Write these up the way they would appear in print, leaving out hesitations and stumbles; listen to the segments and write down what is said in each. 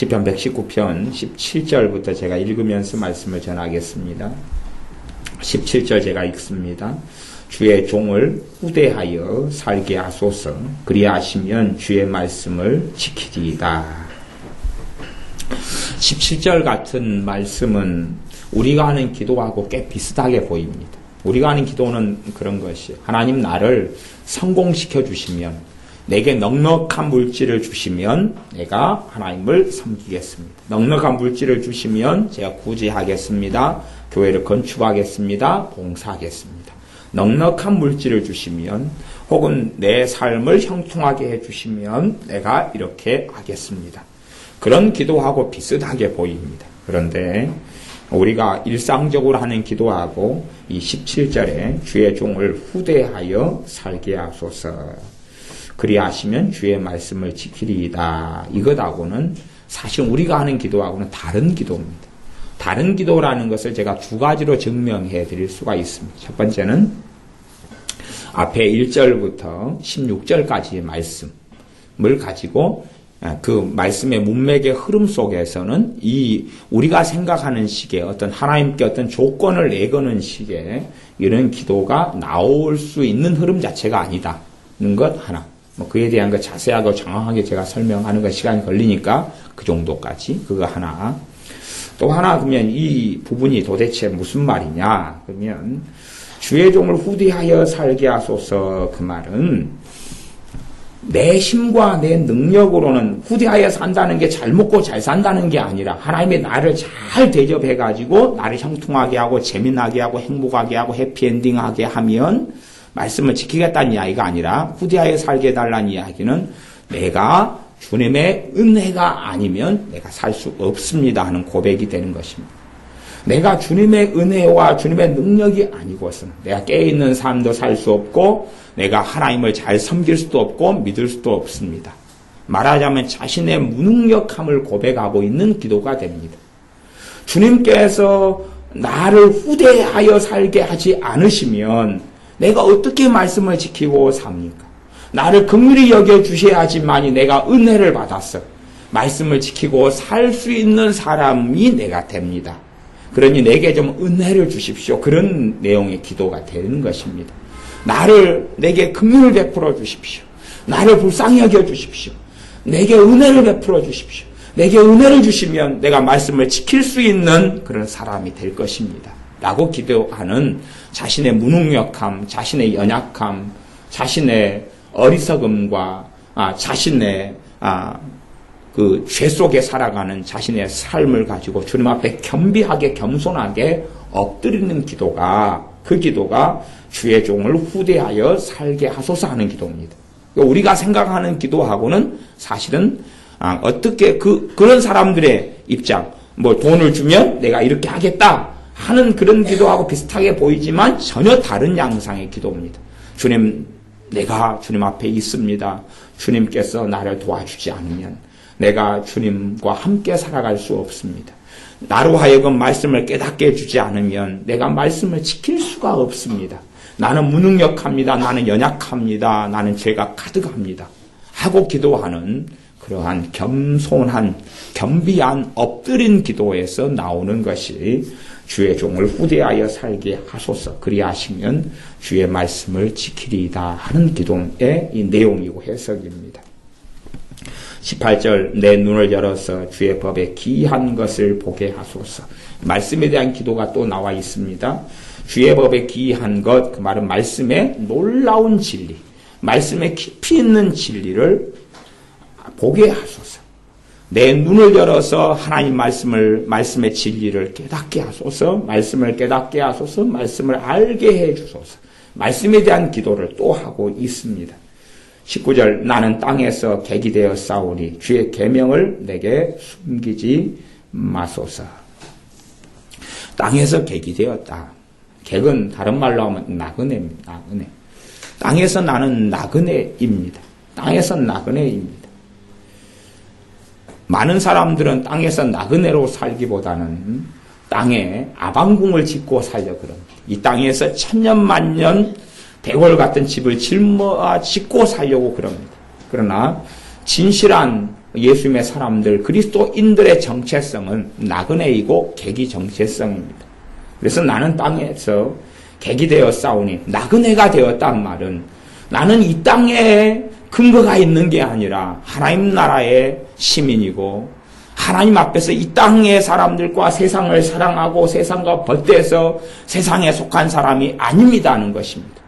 시편 119편 17절부터 제가 읽으면서 말씀을 전하겠습니다. 17절 제가 읽습니다. 주의 종을 후대하여 살게 하소서. 그리하시면 주의 말씀을 지키리이다. 17절 같은 말씀은 우리가 하는 기도하고 꽤 비슷하게 보입니다. 우리가 하는 기도는 그런 것이, 하나님 나를 성공시켜 주시면, 내게 넉넉한 물질을 주시면 내가 하나님을 섬기겠습니다. 넉넉한 물질을 주시면 제가 구제하겠습니다. 교회를 건축하겠습니다. 봉사하겠습니다. 넉넉한 물질을 주시면, 혹은 내 삶을 형통하게 해주시면 내가 이렇게 하겠습니다. 그런 기도하고 비슷하게 보입니다. 그런데 우리가 일상적으로 하는 기도하고 이 17절에 주의 종을 후대하여 살게 하소서. 그리하시면 주의 말씀을 지키리이다. 이것하고는 사실 우리가 하는 기도하고는 다른 기도입니다. 다른 기도라는 것을 제가 두 가지로 증명해 드릴 수가 있습니다. 첫 번째는 앞에 1절부터 16절까지의 말씀을 가지고 그 말씀의 문맥의 흐름 속에서는 이 우리가 생각하는 식의 어떤 하나님께 어떤 조건을 내거는 식의 이런 기도가 나올 수 있는 흐름 자체가 아니다는 것 하나. 그에 대한 거 자세하고 정확하게 제가 설명하는 거 시간이 걸리니까 그 정도까지 그거 하나. 또 하나 그러면 이 부분이 도대체 무슨 말이냐? 그러면 주의 종을 후대하여 살게 하소서. 그 말은 내 힘과 내 능력으로는 후대하여 산다는 게 잘 먹고 잘 산다는 게 아니라 하나님의 나를 잘 대접해가지고 나를 형통하게 하고 재미나게 하고 행복하게 하고 해피엔딩하게 하면 말씀을 지키겠다는 이야기가 아니라 후대하여 살게 해달라는 이야기는 내가 주님의 은혜가 아니면 내가 살 수 없습니다 하는 고백이 되는 것입니다. 내가 주님의 은혜와 주님의 능력이 아니고서는 내가 깨어있는 삶도 살 수 없고 내가 하나님을 잘 섬길 수도 없고 믿을 수도 없습니다. 말하자면 자신의 무능력함을 고백하고 있는 기도가 됩니다. 주님께서 나를 후대하여 살게 하지 않으시면 내가 어떻게 말씀을 지키고 삽니까? 나를 긍휼히 여겨주셔야지만이 내가 은혜를 받았어. 말씀을 지키고 살 수 있는 사람이 내가 됩니다. 그러니 내게 좀 은혜를 주십시오. 그런 내용의 기도가 되는 것입니다. 내게 긍휼을 베풀어 주십시오. 나를 불쌍히 여겨 주십시오. 내게 은혜를 베풀어 주십시오. 내게 은혜를 주시면 내가 말씀을 지킬 수 있는 그런 사람이 될 것입니다. 라고 기도하는 자신의 무능력함, 자신의 연약함, 자신의 어리석음과 자신의 그 죄 속에 살아가는 자신의 삶을 가지고 주님 앞에 겸비하게 겸손하게 엎드리는 기도가, 그 기도가 주의 종을 후대하여 살게 하소서 하는 기도입니다. 우리가 생각하는 기도하고는 사실은 어떻게 그런 사람들의 입장, 뭐 돈을 주면 내가 이렇게 하겠다 하는 그런 기도하고 비슷하게 보이지만 전혀 다른 양상의 기도입니다. 주님, 내가 주님 앞에 있습니다. 주님께서 나를 도와주지 않으면 내가 주님과 함께 살아갈 수 없습니다. 나로 하여금 말씀을 깨닫게 해주지 않으면 내가 말씀을 지킬 수가 없습니다. 나는 무능력합니다. 나는 연약합니다. 나는 죄가 가득합니다. 하고 기도하는 그러한 겸손한, 겸비한, 엎드린 기도에서 나오는 것이 주의 종을 후대하여 살게 하소서. 그리하시면 주의 말씀을 지키리이다 하는 기도의 이 내용이고 해석입니다. 18절 내 눈을 열어서 주의 법에 기이한 것을 보게 하소서. 말씀에 대한 기도가 또 나와 있습니다. 주의 법에 기이한 것, 그 말은 말씀의 놀라운 진리, 말씀에 깊이 있는 진리를 보게 하소서. 내 눈을 열어서 하나님 말씀의 진리를 깨닫게 하소서. 말씀을 깨닫게 하소서. 말씀을 알게 해 주소서. 말씀에 대한 기도를 또 하고 있습니다. 19절 나는 땅에서 객이 되어 싸우니 주의 계명을 내게 숨기지 마소서. 땅에서 객이 되었다. 객은 다른 말로 하면 나그네입니다. 나그네. 땅에서 나는 나그네입니다. 땅에서 나그네입니다. 많은 사람들은 땅에서 나그네로 살기보다는 땅에 아방궁을 짓고 살려 그럽니다. 이 땅에서 천년만년 대궐 같은 집을 짓고 살려고 그럽니다. 그러나 진실한 예수님의 사람들, 그리스도인들의 정체성은 나그네이고 객이 정체성입니다. 그래서 나는 땅에서 객이 되어 싸우니 나그네가 되었단 말은 나는 이 땅에 근거가 있는 게 아니라 하나님 나라의 시민이고 하나님 앞에서 이 땅의 사람들과 세상을 사랑하고 세상과 벗대서 세상에 속한 사람이 아닙니다는 것입니다.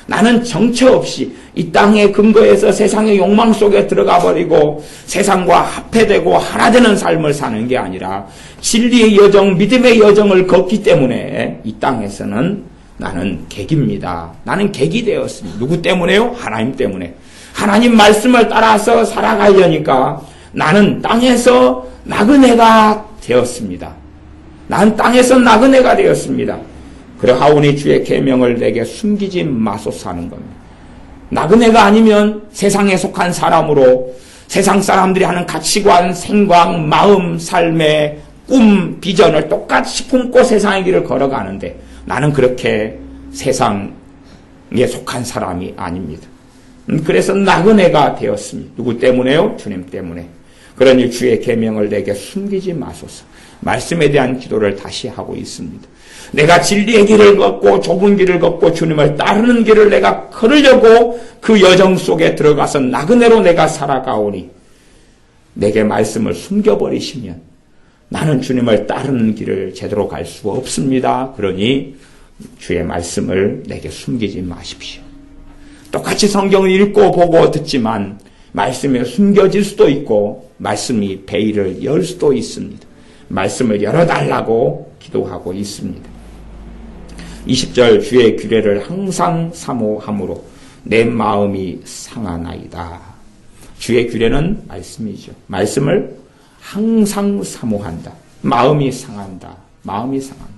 나는 정처 없이 이 땅의 근거에서 세상의 욕망 속에 들어가 버리고 세상과 합해되고 하나 되는 삶을 사는 게 아니라 진리의 여정, 믿음의 여정을 걷기 때문에 이 땅에서는 나는 객입니다. 나는 객이 되었습니다. 누구 때문에요? 하나님 때문에. 하나님 말씀을 따라서 살아가려니까 나는 땅에서 나그네가 되었습니다. 난 땅에서 나그네가 되었습니다. 그러하오니 주의 계명을 내게 숨기지 마소서 하는 겁니다. 나그네가 아니면 세상에 속한 사람으로 세상 사람들이 하는 가치관, 생각, 마음, 삶의 꿈, 비전을 똑같이 품고 세상의 길을 걸어가는데 나는 그렇게 세상에 속한 사람이 아닙니다. 그래서 나그네가 되었습니다. 누구 때문에요? 주님 때문에. 그러니 주의 계명을 내게 숨기지 마소서. 말씀에 대한 기도를 다시 하고 있습니다. 내가 진리의 길을 걷고 좁은 길을 걷고 주님을 따르는 길을 내가 걸으려고 그 여정 속에 들어가서 나그네로 내가 살아가오니 내게 말씀을 숨겨버리시면 나는 주님을 따르는 길을 제대로 갈 수가 없습니다. 그러니 주의 말씀을 내게 숨기지 마십시오. 똑같이 성경을 읽고 보고 듣지만 말씀에 숨겨질 수도 있고 말씀이 베일을 열 수도 있습니다. 말씀을 열어달라고 기도하고 있습니다. 20절 주의 규례를 항상 사모함으로 내 마음이 상하나이다. 주의 규례는 말씀이죠. 말씀을 항상 사모한다. 마음이 상한다. 마음이 상한다.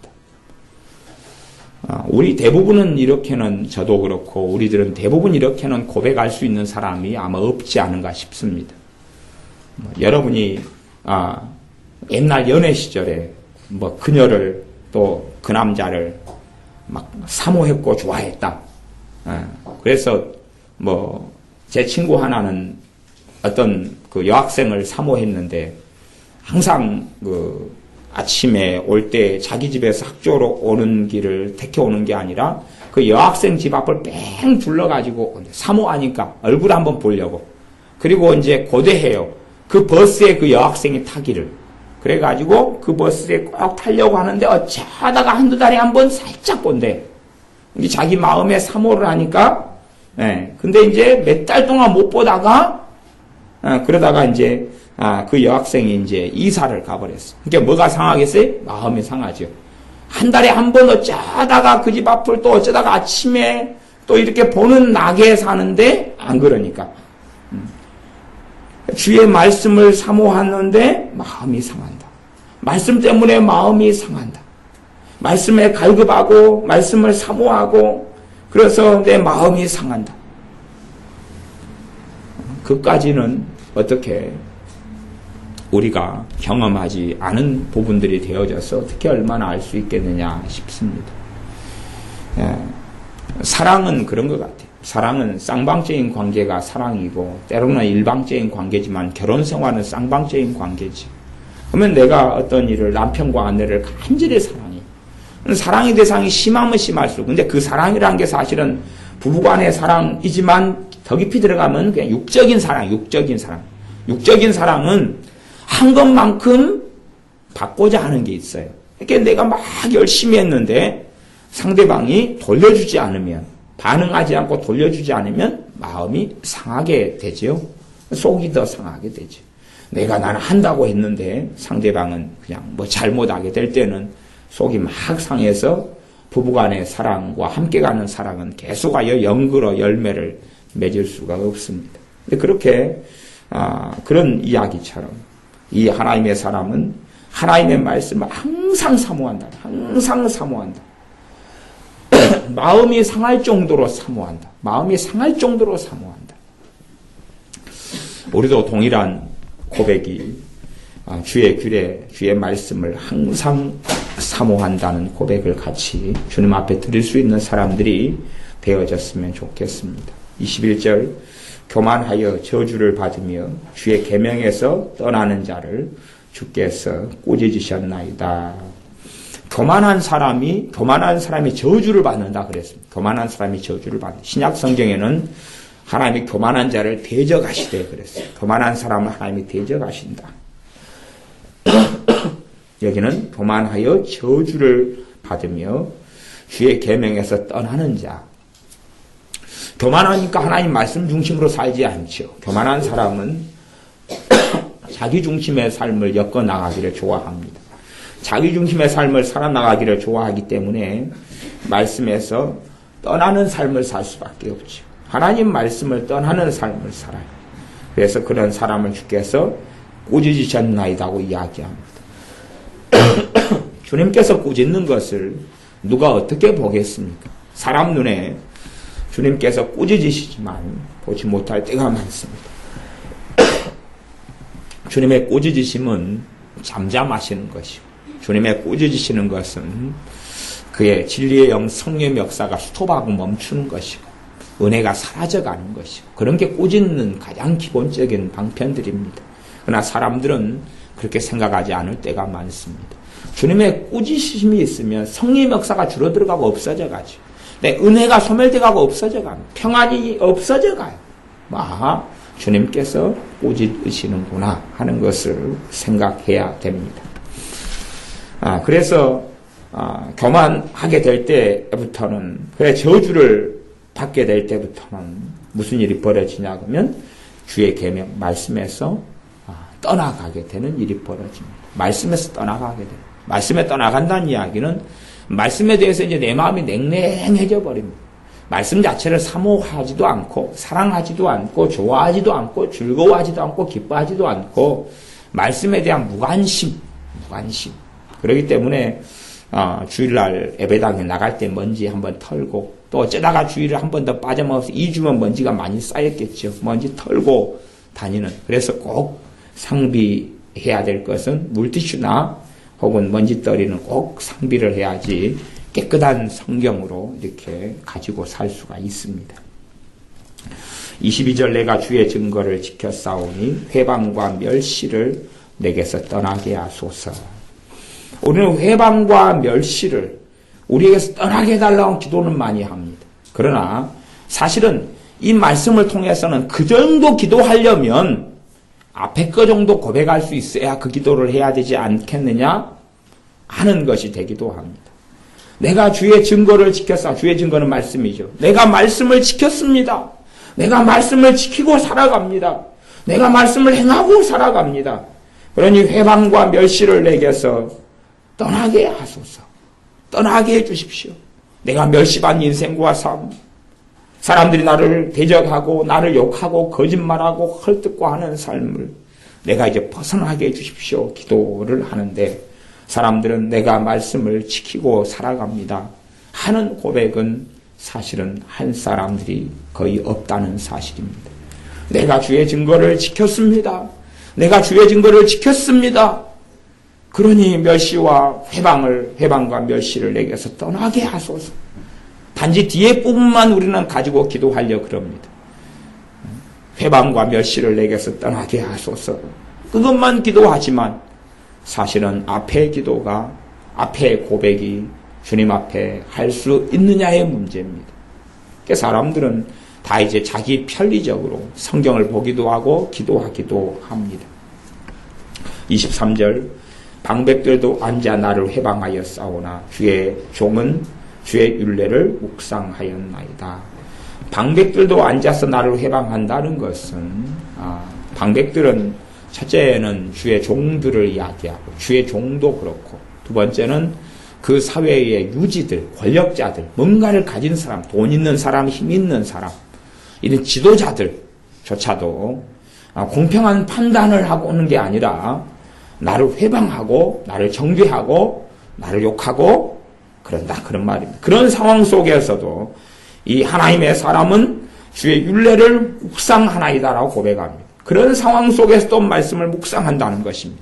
우리 대부분은 이렇게는 저도 그렇고 우리들은 대부분 이렇게는 고백할 수 있는 사람이 아마 없지 않은가 싶습니다. 여러분이 옛날 연애 시절에 그녀를 또 그 남자를 막 사모했고 좋아했다. 그래서 제 친구 하나는 어떤 그 여학생을 사모했는데 항상 아침에 올 때 자기 집에서 학교로 오는 길을 택해오는 게 아니라 그 여학생 집 앞을 뺑 둘러가지고 사모하니까 얼굴 한번 보려고. 그리고 이제 고대해요. 그 버스에 그 여학생이 타기를. 그래가지고 그 버스에 꼭 타려고 하는데 어쩌다가 한두 달에 한 번 살짝 본대. 자기 마음에 사모를 하니까, 근데 이제 몇 달 동안 못 보다가, 그러다가 이제, 그 여학생이 이제 이사를 가버렸어. 그러니까 뭐가 상하겠어요? 마음이 상하죠. 한 달에 한 번 어쩌다가 그 집 앞을 또 어쩌다가 아침에 또 이렇게 보는 낙에 사는데 안 그러니까. 주의 말씀을 사모하는데 마음이 상한다. 말씀 때문에 마음이 상한다. 말씀에 갈급하고 말씀을 사모하고 그래서 내 마음이 상한다. 그까지는 어떻게 우리가 경험하지 않은 부분들이 되어져서 어떻게 얼마나 알 수 있겠느냐 싶습니다. 사랑은 그런 것 같아요. 사랑은 쌍방적인 관계가 사랑이고 때로는 일방적인 관계지만 결혼 생활은 쌍방적인 관계지. 그러면 내가 어떤 일을 남편과 아내를 간절히 사랑해. 사랑의 대상이 심하면 심할수록 근데 그 사랑이라는 게 사실은 부부간의 사랑이지만 더 깊이 들어가면 그냥 육적인 사랑. 육적인 사랑은 한 것만큼 받고자 하는 게 있어요. 그러니까 내가 막 열심히 했는데 상대방이 돌려주지 않으면 반응하지 않고 돌려주지 않으면 마음이 상하게 되죠. 속이 더 상하게 되죠. 나는 한다고 했는데 상대방은 그냥 잘못하게 될 때는 속이 막 상해서 부부간의 사랑과 함께 가는 사랑은 계속하여 연그러 열매를 맺을 수가 없습니다. 근데 그렇게 그런 이야기처럼 이 하나님의 사람은 하나님의 말씀을 항상 사모한다. 항상 사모한다. 마음이 상할 정도로 사모한다. 마음이 상할 정도로 사모한다. 우리도 동일한 고백이 주의 규례, 주의 말씀을 항상 사모한다는 고백을 같이 주님 앞에 드릴 수 있는 사람들이 되어졌으면 좋겠습니다. 21절 교만하여 저주를 받으며 주의 계명에서 떠나는 자를 주께서 꾸짖으셨나이다. 교만한 사람이 저주를 받는다 그랬습니다. 교만한 사람이 저주를 받는다. 신약 성경에는 하나님이 교만한 자를 대적하시되 그랬어요. 교만한 사람을 하나님이 대적하신다. 여기는 교만하여 저주를 받으며 주의 계명에서 떠나는 자. 교만하니까 하나님 말씀 중심으로 살지 않죠. 교만한 사람은 자기 중심의 삶을 엮어나가기를 좋아합니다. 자기 중심의 삶을 살아나가기를 좋아하기 때문에 말씀에서 떠나는 삶을 살 수밖에 없죠. 하나님 말씀을 떠나는 삶을 살아요. 그래서 그런 사람을 주께서 꾸짖으셨나이다고 이야기합니다. 주님께서 꾸짖는 것을 누가 어떻게 보겠습니까? 사람 눈에 주님께서 꾸짖으시지만 보지 못할 때가 많습니다. 주님의 꾸짖으심은 잠잠하시는 것이고, 주님의 꾸짖으시는 것은 그의 진리의 영 성령의 역사가 스톱하고 멈추는 것이고, 은혜가 사라져가는 것이고, 그런 게 꾸짖는 가장 기본적인 방편들입니다. 그러나 사람들은 그렇게 생각하지 않을 때가 많습니다. 주님의 꾸짖으심이 있으면 성령의 역사가 줄어들어가고 없어져가죠. 내 은혜가 소멸돼가고 없어져갑니다. 평안이 없어져가요. 주님께서 꾸짖으시는구나 하는 것을 생각해야 됩니다. 그래서 교만하게 될 때부터는, 그래 저주를 받게 될 때부터는 무슨 일이 벌어지냐 그러면 주의 계명 말씀에서 떠나가게 되는 일이 벌어집니다. 말씀에서 떠나가게 돼요. 말씀에 떠나간다는 이야기는 말씀에 대해서 이제 내 마음이 냉랭해져 버립니다. 말씀 자체를 사모하지도 않고 사랑하지도 않고 좋아하지도 않고 즐거워하지도 않고 기뻐하지도 않고 말씀에 대한 무관심. 그렇기 때문에 주일날 예배당에 나갈 때 먼지 한번 털고, 또 어쩌다가 주일을 한 번 더 빠져먹어서 2주면 먼지가 많이 쌓였겠죠. 먼지 털고 다니는. 그래서 꼭 상비해야 될 것은 물티슈나 혹은 먼지떨이는 꼭 상비를 해야지 깨끗한 성경으로 이렇게 가지고 살 수가 있습니다. 22절 내가 주의 증거를 지켰사오니 회방과 멸시를 내게서 떠나게 하소서. 우리는 회방과 멸시를 우리에게서 떠나게 해달라고 기도는 많이 합니다. 그러나 사실은 이 말씀을 통해서는 그 정도 기도하려면 앞에 거 정도 고백할 수 있어야 그 기도를 해야 되지 않겠느냐 하는 것이 되기도 합니다. 내가 주의 증거를 지켰어. 주의 증거는 말씀이죠. 내가 말씀을 지켰습니다. 내가 말씀을 지키고 살아갑니다. 내가 말씀을 행하고 살아갑니다. 그러니 회방과 멸시를 내게서 떠나게 하소서. 떠나게 해주십시오. 내가 멸시받는 인생과 삶, 사람들이 나를 대적하고 나를 욕하고 거짓말하고 헐뜯고하는 삶을 내가 이제 벗어나게 해주십시오. 기도를 하는데 사람들은 내가 말씀을 지키고 살아갑니다 하는 고백은 사실은 한 사람들이 거의 없다는 사실입니다. 내가 주의 증거를 지켰습니다. 내가 주의 증거를 지켰습니다. 그러니 멸시와 회방과 멸시를 내게서 떠나게 하소서. 단지 뒤에 부분만 우리는 가지고 기도하려 그럽니다. 회방과 멸시를 내게서 떠나게 하소서. 그것만 기도하지만 사실은 앞의 기도가, 앞의 고백이 주님 앞에 할 수 있느냐의 문제입니다. 사람들은 다 이제 자기 편리적으로 성경을 보기도 하고 기도하기도 합니다. 23절 방백들도 앉아 나를 회방하여 싸우나 주의 종은 주의 율례를 묵상하였나이다. 방백들도 앉아서 나를 회방한다는 것은 방백들은 첫째는 주의 종들을 이야기하고 주의 종도 그렇고, 두 번째는 그 사회의 유지들, 권력자들, 뭔가를 가진 사람, 돈 있는 사람, 힘 있는 사람, 이런 지도자들조차도 공평한 판단을 하고 오는 게 아니라 나를 회방하고 나를 정죄하고 나를 욕하고 그런다, 그런 말입니다. 그런 상황 속에서도 이 하나님의 사람은 주의 율례를 묵상하나이다라고 고백합니다. 그런 상황 속에서도 말씀을 묵상한다는 것입니다.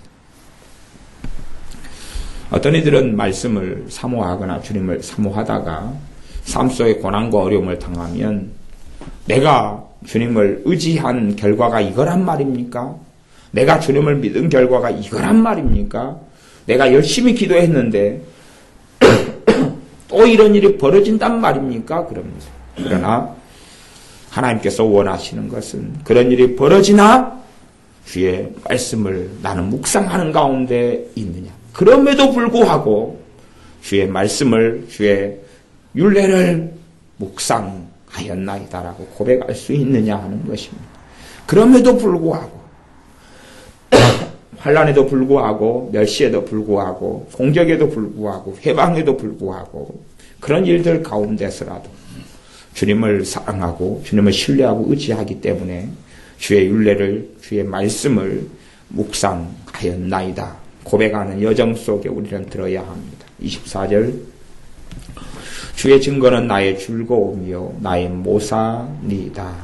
어떤 이들은 말씀을 사모하거나 주님을 사모하다가 삶 속에 고난과 어려움을 당하면 내가 주님을 의지한 결과가 이거란 말입니까? 내가 주님을 믿은 결과가 이거란 말입니까? 내가 열심히 기도했는데 또 이런 일이 벌어진단 말입니까? 그러면서. 그러나 하나님께서 원하시는 것은 그런 일이 벌어지나 주의 말씀을 나는 묵상하는 가운데 있느냐. 그럼에도 불구하고 주의 말씀을, 주의 율례를 묵상하였나이다라고 고백할 수 있느냐 하는 것입니다. 그럼에도 불구하고 환난에도 불구하고 멸시에도 불구하고 공격에도 불구하고 회방에도 불구하고 그런 일들 가운데서라도 주님을 사랑하고 주님을 신뢰하고 의지하기 때문에 주의 율례를, 주의 말씀을 묵상하였나이다 고백하는 여정 속에 우리는 들어야 합니다. 24절 주의 증거는 나의 즐거움이요 나의 모사니이다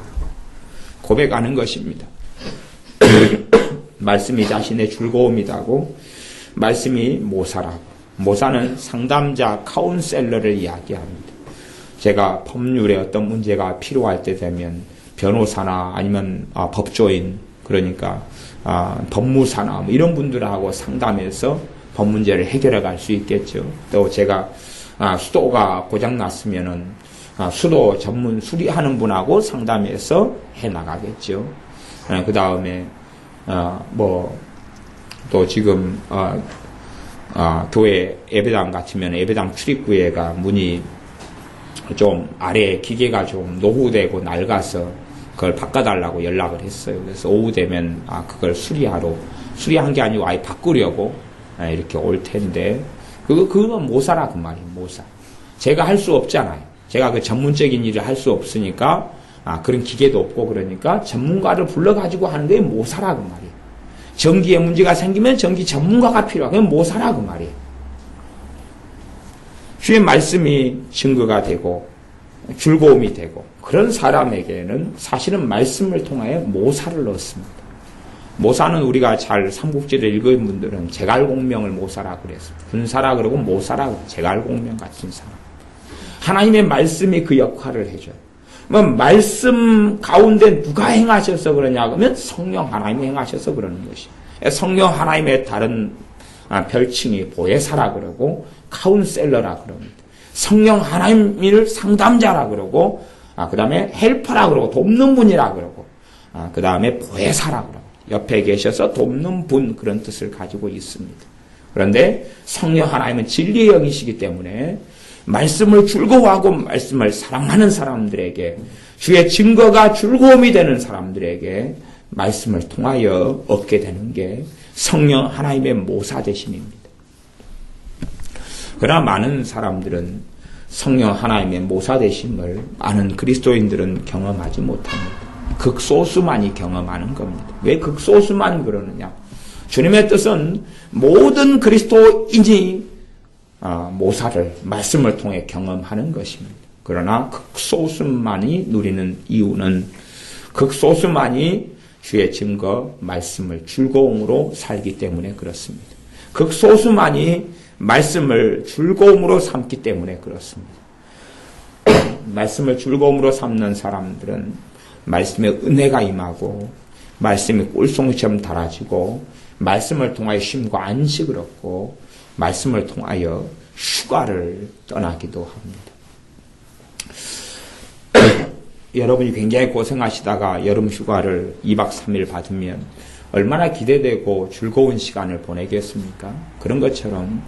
고백하는 것입니다. 말씀이 자신의 즐거움이라고, 말씀이 모사라고. 모사는 상담자, 카운셀러를 이야기합니다. 제가 법률에 어떤 문제가 필요할 때 되면 변호사나 아니면 법조인, 그러니까 법무사나 뭐 이런 분들하고 상담해서 법 문제를 해결해 갈 수 있겠죠. 또 제가 수도가 고장 났으면은 수도 전문 수리하는 분하고 상담해서 해 나가겠죠. 그 다음에 또 지금 교회 예배당 같으면 예배당 출입구에가 문이 좀 아래 기계가 좀 노후되고 낡아서 그걸 바꿔달라고 연락을 했어요. 그래서 오후 되면 그걸 수리한 게 아니고 아예 바꾸려고 이렇게 올 텐데 그건 모사라 그 말이에요. 모사. 제가 할 수 없잖아요. 제가 그 전문적인 일을 할 수 없으니까 그런 기계도 없고 그러니까 전문가를 불러가지고 하는 게 모사라 그 말이에요. 전기에 문제가 생기면 전기 전문가가 필요하고 모사라 그 말이에요. 주의 말씀이 증거가 되고 즐거움이 되고 그런 사람에게는 사실은 말씀을 통하여 모사를 넣습니다. 모사는 우리가 잘 삼국지를 읽은 분들은 제갈공명을 모사라 그랬습니다. 군사라 그러고 모사라 제갈공명 같은 사람. 하나님의 말씀이 그 역할을 해줘요. 말씀 가운데 누가 행하셔서 그러냐 그러면 성령 하나님이 행하셔서 그러는 것이. 성령 하나님의 다른 별칭이 보혜사라 그러고 카운셀러라 그럽니다. 성령 하나님을 상담자라 그러고 그 다음에 헬퍼라 그러고 돕는 분이라 그러고 그 다음에 보혜사라 그러고 옆에 계셔서 돕는 분 그런 뜻을 가지고 있습니다. 그런데 성령 하나님은 진리의 영이시기 때문에 말씀을 즐거워하고 말씀을 사랑하는 사람들에게 주의 증거가 즐거움이 되는 사람들에게 말씀을 통하여 얻게 되는 게 성령 하나님의 모사되심입니다. 그러나 많은 사람들은 성령 하나님의 모사되심을 많은 그리스도인들은 경험하지 못합니다. 극소수만이 경험하는 겁니다. 왜 극소수만 그러느냐? 주님의 뜻은 모든 그리스도인이 모사를 말씀을 통해 경험하는 것입니다. 그러나 극소수만이 누리는 이유는 극소수만이 주의 증거 말씀을 즐거움으로 살기 때문에 그렇습니다. 극소수만이 말씀을 즐거움으로 삼기 때문에 그렇습니다. 말씀을 즐거움으로 삼는 사람들은 말씀에 은혜가 임하고 말씀이 꿀송이처럼 달아지고 말씀을 통하여 쉼과 안식을 얻고 말씀을 통하여 휴가를 떠나기도 합니다. 여러분이 굉장히 고생하시다가 여름 휴가를 2박 3일 받으면 얼마나 기대되고 즐거운 시간을 보내겠습니까? 그런 것처럼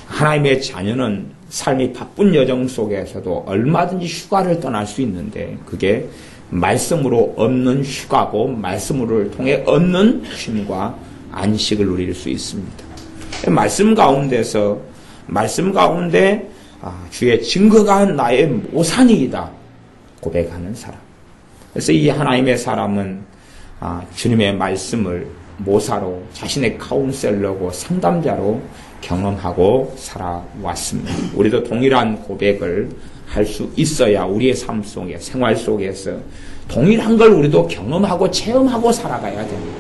하나님의 자녀는 삶이 바쁜 여정 속에서도 얼마든지 휴가를 떠날 수 있는데 그게 말씀으로 얻는 휴가고 말씀을 통해 얻는 쉼과 안식을 누릴 수 있습니다. 말씀 가운데 주의 증거가 나의 모산이다 고백하는 사람. 그래서 이 하나님의 사람은 주님의 말씀을 모사로 자신의 카운셀러고 상담자로 경험하고 살아왔습니다. 우리도 동일한 고백을 할 수 있어야 우리의 삶 속에 생활 속에서 동일한 걸 우리도 경험하고 체험하고 살아가야 됩니다.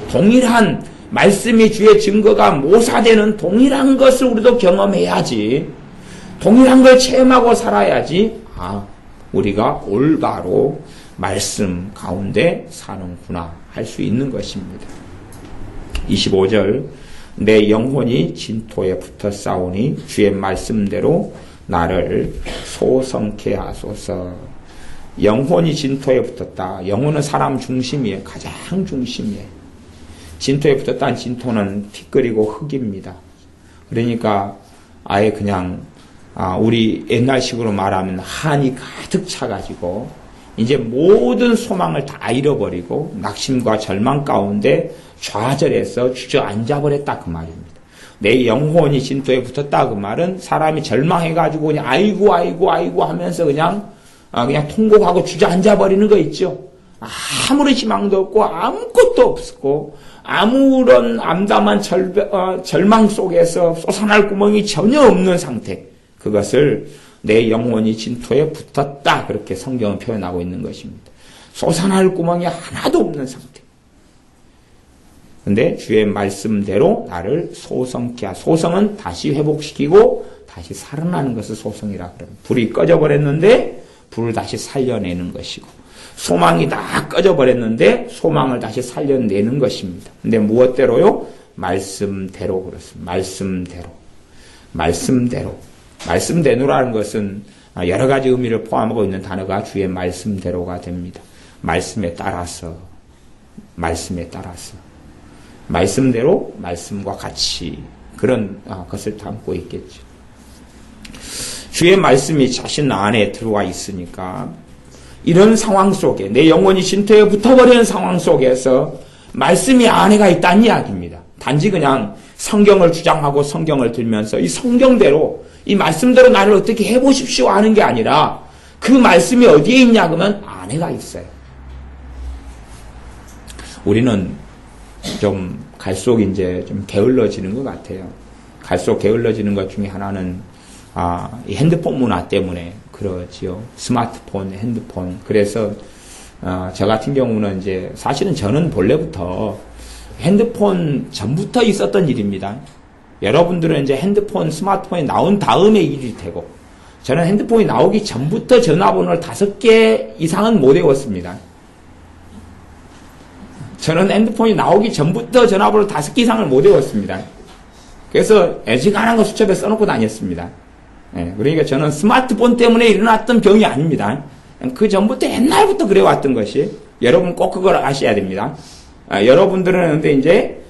동일한 말씀이 주의 증거가 모사되는 동일한 것을 우리도 경험해야지 동일한 걸 체험하고 살아야지 우리가 올바로 말씀 가운데 사는구나 할 수 있는 것입니다. 25절 내 영혼이 진토에 붙어 싸우니 주의 말씀대로 나를 소성케 하소서. 영혼이 진토에 붙었다. 영혼은 사람 중심이에요. 가장 중심이에요. 진토에 붙었다는 진토는 피 끓이고 흙입니다. 그러니까 아예 그냥 우리 옛날식으로 말하면 한이 가득 차가지고 이제 모든 소망을 다 잃어버리고 낙심과 절망 가운데 좌절해서 주저앉아버렸다 그 말입니다. 내 영혼이 진토에 붙었다 그 말은 사람이 절망해가지고 그냥 아이고 하면서 그냥 통곡하고 주저앉아버리는 거 있죠. 아무런 희망도 없고 아무것도 없고 아무런 암담한 절망 속에서 솟아날 구멍이 전혀 없는 상태. 그것을 내 영혼이 진토에 붙었다 그렇게 성경은 표현하고 있는 것입니다. 솟아날 구멍이 하나도 없는 상태. 근데 주의 말씀대로 나를 소성케 하소서. 소성은 다시 회복시키고 다시 살아나는 것을 소성이라 그래요. 불이 꺼져버렸는데 불을 다시 살려내는 것이고 소망이 다 꺼져버렸는데 소망을 다시 살려내는 것입니다. 근데 무엇대로요? 말씀대로 그렇습니다. 말씀대로라는 것은 여러 가지 의미를 포함하고 있는 단어가 주의 말씀대로가 됩니다. 말씀에 따라서 말씀대로 말씀과 같이 그런 것을 담고 있겠죠. 주의 말씀이 자신 안에 들어와 있으니까 이런 상황 속에 내 영혼이 진토에 붙어버리는 상황 속에서 말씀이 안에가 있다는 이야기입니다. 단지 그냥 성경을 주장하고 성경을 들면서 이 성경대로 이 말씀대로 나를 어떻게 해보십시오 하는 게 아니라 그 말씀이 어디에 있냐 그러면 안에가 있어요. 우리는 좀 갈수록 이제 좀 게을러지는 것 같아요. 갈수록 게을러지는 것 중에 하나는 이 핸드폰 문화 때문에 그러지요. 스마트폰, 핸드폰. 그래서 저 같은 경우는 이제 사실은 저는 본래부터 핸드폰 전부터 있었던 일입니다. 여러분들은 이제 핸드폰, 스마트폰이 나온 다음에 일일 테고 저는 핸드폰이 나오기 전부터 전화번호를 5개 이상은 못 외웠습니다. 저는 핸드폰이 나오기 전부터 전화번호 5개 이상을 못 외웠습니다. 그래서 애지간한 거 수첩에 써놓고 다녔습니다. 그러니까 저는 스마트폰 때문에 일어났던 병이 아닙니다. 그 전부터 옛날부터 그래왔던 것이 여러분 꼭 그걸 아셔야 됩니다. 여러분들은 근데 이제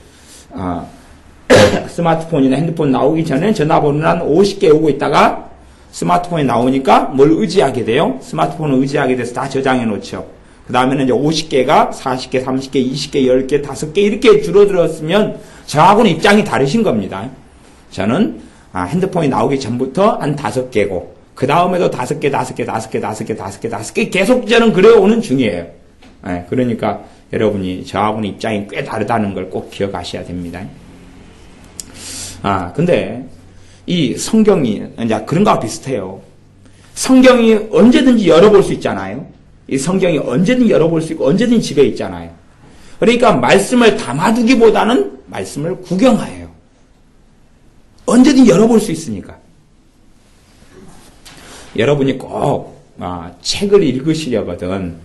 스마트폰이나 핸드폰 나오기 전에 전화번호는 한 50개 오고 있다가 스마트폰이 나오니까 뭘 의지하게 돼요? 스마트폰을 의지하게 돼서 다 저장해 놓죠. 그 다음에는 이제 50개가 40개, 30개, 20개, 10개, 5개 이렇게 줄어들었으면 저하고는 입장이 다르신 겁니다. 저는 핸드폰이 나오기 전부터 한 5개고 그 다음에도 5개 계속 저는 그래오는 중이에요. 그러니까 여러분이 저하고는 입장이 꽤 다르다는 걸 꼭 기억하셔야 됩니다. 근데 이 성경이 이제 그런 거와 비슷해요. 성경이 언제든지 열어볼 수 있잖아요. 이 성경이 언제든지 열어볼 수 있고 언제든지 집에 있잖아요. 그러니까 말씀을 담아두기보다는 말씀을 구경해요. 언제든지 열어볼 수 있으니까. 여러분이 꼭 책을 읽으시려거든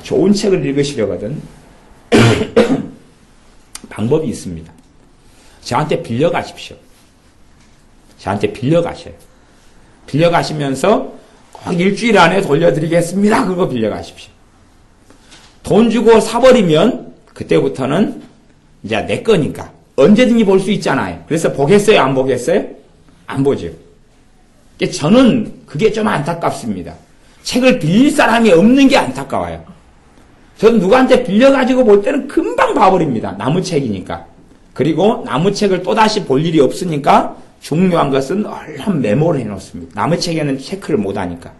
좋은 책을 읽으시려거든 방법이 있습니다. 저한테 빌려가십시오. 저한테 빌려가셔요. 빌려가시면서 꼭 일주일 안에 돌려드리겠습니다. 그거 빌려가십시오. 돈 주고 사버리면 그때부터는 이제 내 거니까 언제든지 볼 수 있잖아요. 그래서 보겠어요? 안 보겠어요? 안 보죠. 저는 그게 좀 안타깝습니다. 책을 빌릴 사람이 없는 게 안타까워요. 저는 누구한테 빌려가지고 볼 때는 금방 봐버립니다. 나무책이니까. 그리고 나무책을 또다시 볼 일이 없으니까 중요한 것은 얼른 메모를 해놓습니다. 나무책에는 체크를 못하니까.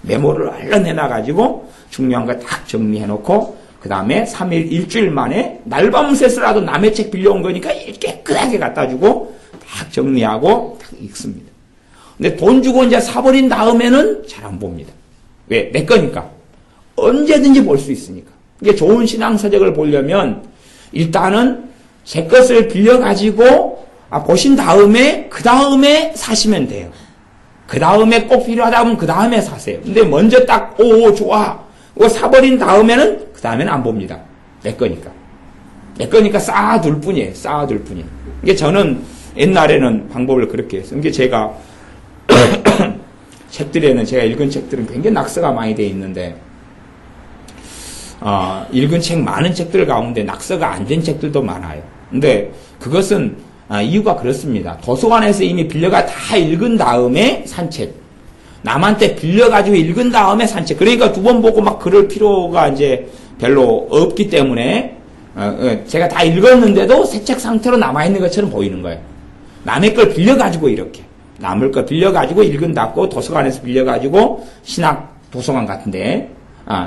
메모를 얼른 해놔가지고 중요한 거 딱 정리해놓고 그 다음에 3일, 일주일 만에 날밤새서라도 남의 책 빌려온 거니까 깨끗하게 갖다주고 딱 정리하고 딱 읽습니다. 근데 돈 주고 이제 사버린 다음에는 잘 안 봅니다. 왜? 내 거니까. 언제든지 볼 수 있으니까. 이게 좋은 신앙서적을 보려면 일단은 제 것을 빌려가지고 보신 다음에 그 다음에 사시면 돼요. 그 다음에 꼭 필요하다 하면 그 다음에 사세요. 근데 먼저 딱 좋아 그거 사버린 다음에는 그 다음에는 안 봅니다. 내 거니까. 내 거니까 쌓아둘 뿐이에요. 쌓아둘 뿐이에요. 이게 저는 옛날에는 방법을 그렇게 했어요. 이게 제가 책들에는 제가 읽은 책들은 굉장히 낙서가 많이 돼 있는데 읽은 책 많은 책들 가운데 낙서가 안 된 책들도 많아요. 근데 그것은 이유가 그렇습니다. 도서관에서 이미 빌려가 다 읽은 다음에 산 책. 남한테 빌려가지고 읽은 다음에 산 책. 그러니까 두 번 보고 막 그럴 필요가 이제 별로 없기 때문에 제가 다 읽었는데도 새 책 상태로 남아있는 것처럼 보이는 거예요. 남의 걸 빌려가지고 이렇게. 남의 걸 빌려가지고 읽은다고 도서관에서 빌려가지고 신학 도서관 같은데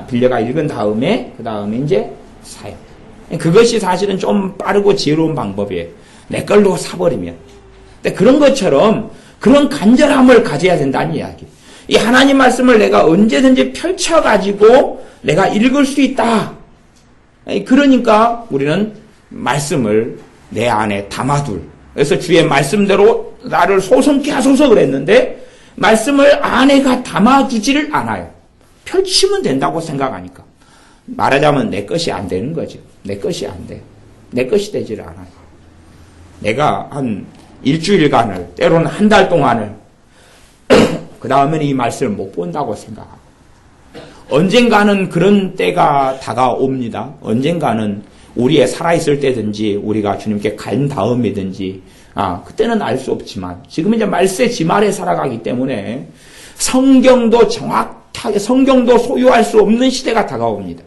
빌려가 읽은 다음에 그 다음에 이제 사요. 그것이 사실은 좀 빠르고 지혜로운 방법이에요. 내 걸로 사버리면. 근데 그런 것처럼 그런 간절함을 가져야 된다는 이야기. 이 하나님 말씀을 내가 언제든지 펼쳐가지고 내가 읽을 수 있다. 그러니까 우리는 말씀을 내 안에 담아둘. 그래서 주의 말씀대로 나를 소성케 하소서 그랬는데 말씀을 안에가 담아두지를 않아요. 펼치면 된다고 생각하니까. 말하자면 내 것이 안 되는 거죠. 내 것이 안 돼요. 내 것이 되지를 않아요. 내가 한 일주일간을 때로는 한 달 동안을 그 다음에는 이 말씀을 못 본다고 생각하고 언젠가는 그런 때가 다가옵니다. 언젠가는 우리의 살아있을 때든지 우리가 주님께 간 다음이든지 그때는 알 수 없지만 지금 이제 말세 지말에 살아가기 때문에 성경도 정확하게 성경도 소유할 수 없는 시대가 다가옵니다.